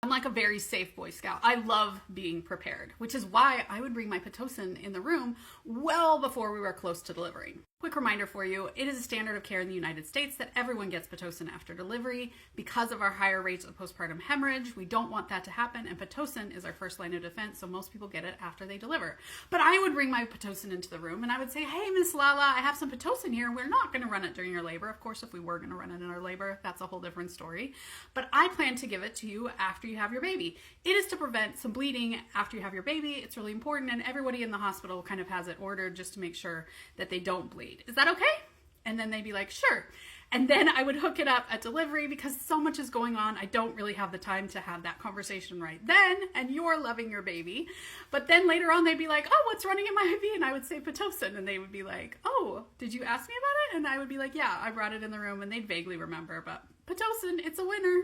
I'm like a very safe Boy Scout. I love being prepared, which is why I would bring my Pitocin in the room well before we were close to delivery. Quick reminder for you, it is a standard of care in the United States that everyone gets Pitocin after delivery. Because of our higher rates of postpartum hemorrhage, we don't want that to happen, and Pitocin is our first line of defense, so most people get it after they deliver. But I would bring my Pitocin into the room and I would say, hey, Miss Lala, I have some Pitocin here. We're not going to run it during your labor. Of course, if we were going to run it in our labor, that's a whole different story. But I plan to give it to you after you have your baby. It is to prevent some bleeding after you have your baby. It's really important, and everybody in the hospital kind of has it ordered just to make sure that they don't bleed. Is that okay? And then they'd be like, sure. And then I would hook it up at delivery because so much is going on. I don't really have the time to have that conversation right then, and you're loving your baby. But then later on, they'd be like, oh, what's running in my IV? And I would say Pitocin, and they would be like, oh, did you ask me about it? And I would be like, yeah, I brought it in the room, and they'd vaguely remember, but Pitocin, it's a winner.